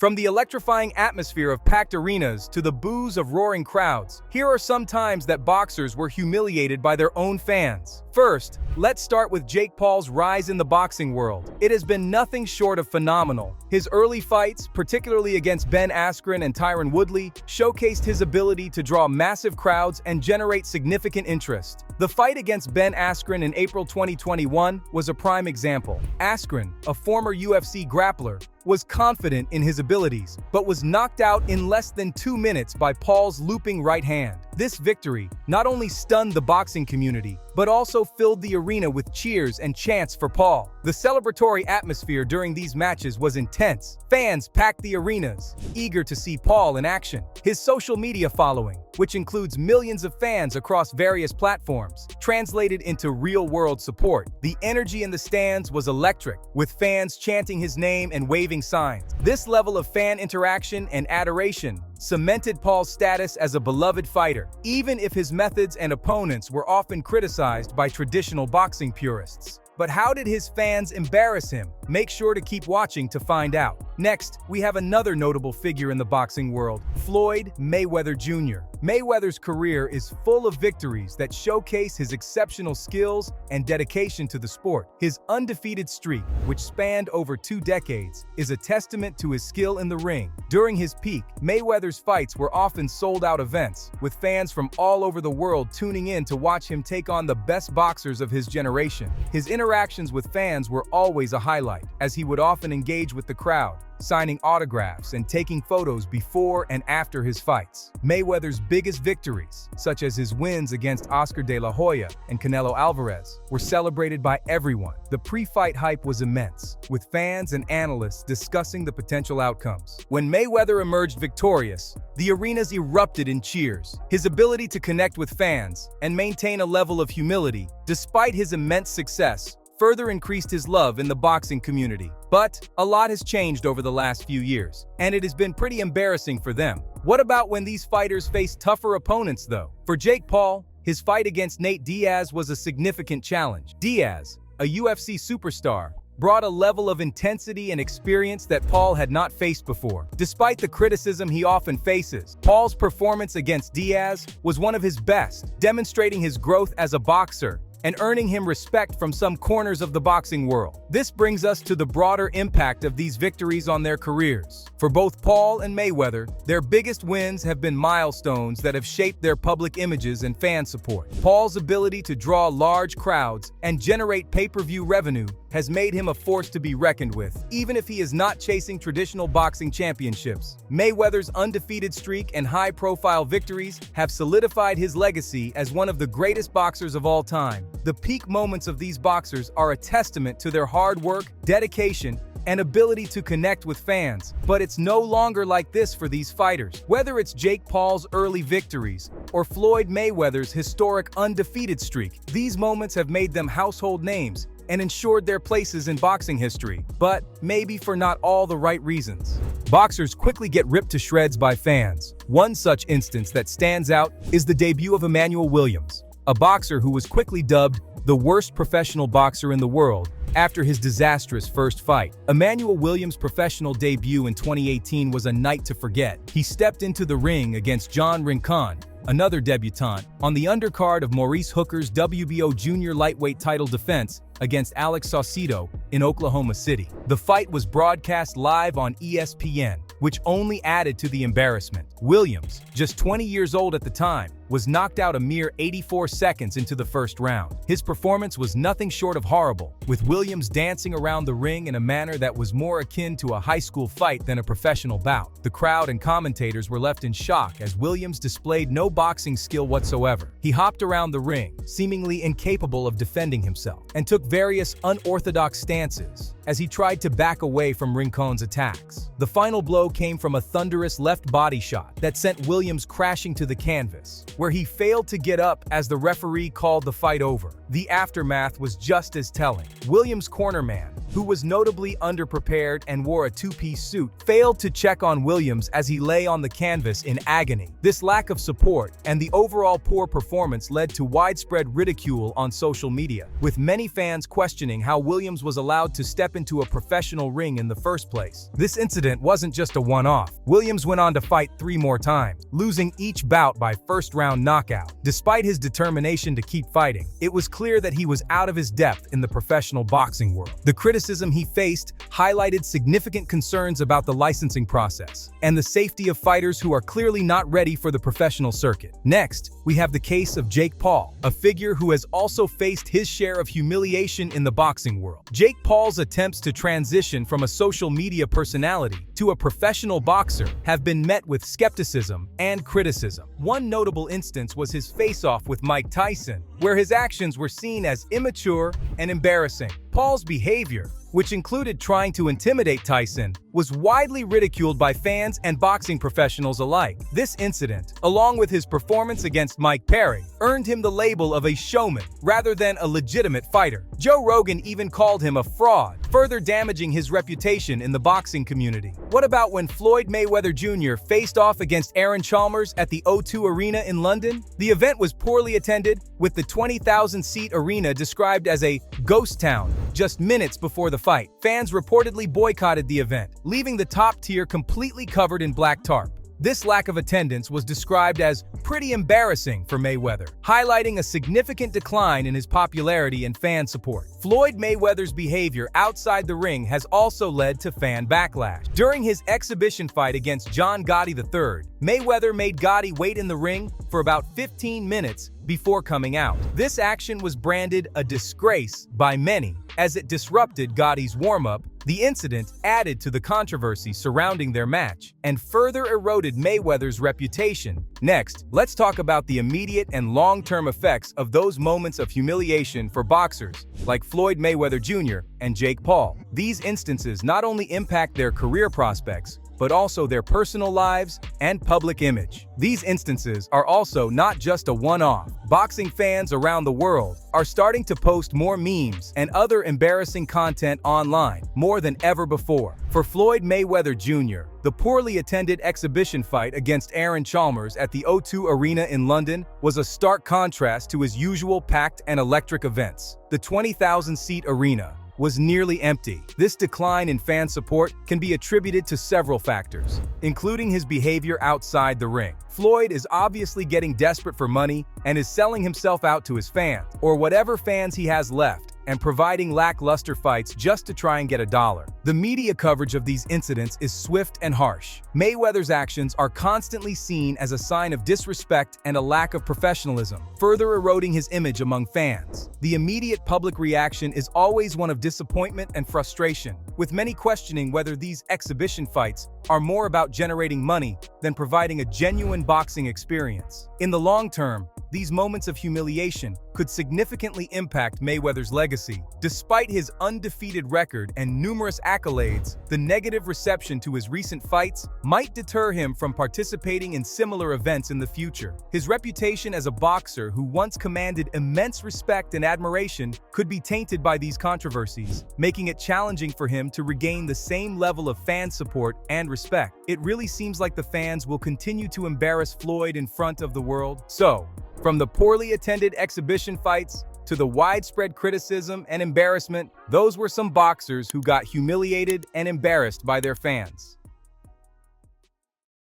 From the electrifying atmosphere of packed arenas to the boos of roaring crowds, here are some times that boxers were humiliated by their own fans. First, let's start with Jake Paul's rise in the boxing world. It has been nothing short of phenomenal. His early fights, particularly against Ben Askren and Tyron Woodley, showcased his ability to draw massive crowds and generate significant interest. The fight against Ben Askren in April 2021 was a prime example. Askren, a former UFC grappler, was confident in his abilities, but was knocked out in less than 2 minutes by Paul's looping right hand. This victory not only stunned the boxing community, but also filled the arena with cheers and chants for Paul. The celebratory atmosphere during these matches was intense. Fans packed the arenas, eager to see Paul in action. His social media following, which includes millions of fans across various platforms, translated into real-world support. The energy in the stands was electric, with fans chanting his name and waving signs. This level of fan interaction and adoration cemented Paul's status as a beloved fighter, even if his methods and opponents were often criticized by traditional boxing purists. But how did his fans embarrass him? Make sure to keep watching to find out. Next, we have another notable figure in the boxing world, Floyd Mayweather Jr. Mayweather's career is full of victories that showcase his exceptional skills and dedication to the sport. His undefeated streak, which spanned over 2 decades, is a testament to his skill in the ring. During his peak, Mayweather's fights were often sold-out events, with fans from all over the world tuning in to watch him take on the best boxers of his generation. His interactions with fans were always a highlight, as he would often engage with the crowd, signing autographs and taking photos before and after his fights. Mayweather's biggest victories, such as his wins against Oscar de la Hoya and Canelo Alvarez, were celebrated by everyone. The pre-fight hype was immense, with fans and analysts discussing the potential outcomes. When Mayweather emerged victorious, the arenas erupted in cheers. His ability to connect with fans and maintain a level of humility, despite his immense success, further increased his love in the boxing community. But a lot has changed over the last few years, and it has been pretty embarrassing for them. What about when these fighters face tougher opponents, though? For Jake Paul, his fight against Nate Diaz was a significant challenge. Diaz, a UFC superstar, brought a level of intensity and experience that Paul had not faced before. Despite the criticism he often faces, Paul's performance against Diaz was one of his best, demonstrating his growth as a boxer and earning him respect from some corners of the boxing world. This brings us to the broader impact of these victories on their careers. For both Paul and Mayweather, their biggest wins have been milestones that have shaped their public images and fan support. Paul's ability to draw large crowds and generate pay-per-view revenue has made him a force to be reckoned with, even if he is not chasing traditional boxing championships. Mayweather's undefeated streak and high-profile victories have solidified his legacy as one of the greatest boxers of all time. The peak moments of these boxers are a testament to their hard work, dedication, and ability to connect with fans. But it's no longer like this for these fighters. Whether it's Jake Paul's early victories or Floyd Mayweather's historic undefeated streak, these moments have made them household names and ensured their places in boxing history, but maybe for not all the right reasons. Boxers quickly get ripped to shreds by fans. One such instance that stands out is the debut of Emmanuel Williams, a boxer who was quickly dubbed the worst professional boxer in the world after his disastrous first fight. Emmanuel Williams' professional debut in 2018 was a night to forget. He stepped into the ring against John Rincon, another debutant, on the undercard of Maurice Hooker's WBO junior lightweight title defense against Alex Saucedo in Oklahoma City. The fight was broadcast live on ESPN, which only added to the embarrassment. Williams, just 20 years old at the time, was knocked out a mere 84 seconds into the first round. His performance was nothing short of horrible, with Williams dancing around the ring in a manner that was more akin to a high school fight than a professional bout. The crowd and commentators were left in shock as Williams displayed no boxing skill whatsoever. He hopped around the ring, seemingly incapable of defending himself, and took various unorthodox stances as he tried to back away from Rincon's attacks. The final blow came from a thunderous left body shot that sent Williams crashing to the canvas, where he failed to get up as the referee called the fight over. The aftermath was just as telling. Williams' cornerman, who was notably underprepared and wore a two-piece suit, failed to check on Williams as he lay on the canvas in agony. This lack of support and the overall poor performance led to widespread ridicule on social media, with many fans questioning how Williams was allowed to step into a professional ring in the first place. This incident wasn't just a one-off. Williams went on to fight 3 more times, losing each bout by first-round knockout. Despite his determination to keep fighting, it was clear that he was out of his depth in the professional boxing world. The criticism he faced highlighted significant concerns about the licensing process and the safety of fighters who are clearly not ready for the professional circuit. Next, we have the case of Jake Paul, a figure who has also faced his share of humiliation in the boxing world. Jake Paul's attempts to transition from a social media personality to a professional boxer have been met with skepticism and criticism. One notable instance was his face-off with Mike Tyson, where his actions were seen as immature and embarrassing. Paul's behavior, which included trying to intimidate Tyson, was widely ridiculed by fans and boxing professionals alike. This incident, along with his performance against Mike Perry, earned him the label of a showman rather than a legitimate fighter. Joe Rogan even called him a fraud, further damaging his reputation in the boxing community. What about when Floyd Mayweather Jr. faced off against Aaron Chalmers at the O2 Arena in London? The event was poorly attended, with the 20,000-seat arena described as a ghost town just minutes before the fight. Fans reportedly boycotted the event, leaving the top tier completely covered in black tarp. This lack of attendance was described as pretty embarrassing for Mayweather, highlighting a significant decline in his popularity and fan support. Floyd Mayweather's behavior outside the ring has also led to fan backlash. During his exhibition fight against John Gotti III, Mayweather made Gotti wait in the ring for about 15 minutes before coming out. This action was branded a disgrace by many, as it disrupted Gotti's warm-up. The incident added to the controversy surrounding their match and further eroded Mayweather's reputation. Next, let's talk about the immediate and long-term effects of those moments of humiliation for boxers like Floyd Mayweather Jr. and Jake Paul. These instances not only impact their career prospects, but also their personal lives and public image. These instances are also not just a one-off. Boxing fans around the world are starting to post more memes and other embarrassing content online more than ever before. For Floyd Mayweather Jr., the poorly attended exhibition fight against Aaron Chalmers at the O2 Arena in London was a stark contrast to his usual packed and electric events. The 20,000-seat arena was nearly empty. This decline in fan support can be attributed to several factors, including his behavior outside the ring. Floyd is obviously getting desperate for money and is selling himself out to his fans, or whatever fans he has left, and providing lackluster fights just to try and get a dollar. The media coverage of these incidents is swift and harsh. Mayweather's actions are constantly seen as a sign of disrespect and a lack of professionalism, further eroding his image among fans. The immediate public reaction is always one of disappointment and frustration, with many questioning whether these exhibition fights are more about generating money than providing a genuine boxing experience. In the long term, these moments of humiliation could significantly impact Mayweather's legacy. Despite his undefeated record and numerous accolades, the negative reception to his recent fights might deter him from participating in similar events in the future. His reputation as a boxer who once commanded immense respect and admiration could be tainted by these controversies, making it challenging for him to regain the same level of fan support and respect. It really seems like the fans will continue to embarrass Floyd in front of the world. So, from the poorly attended exhibition fights to the widespread criticism and embarrassment, those were some boxers who got humiliated and embarrassed by their fans.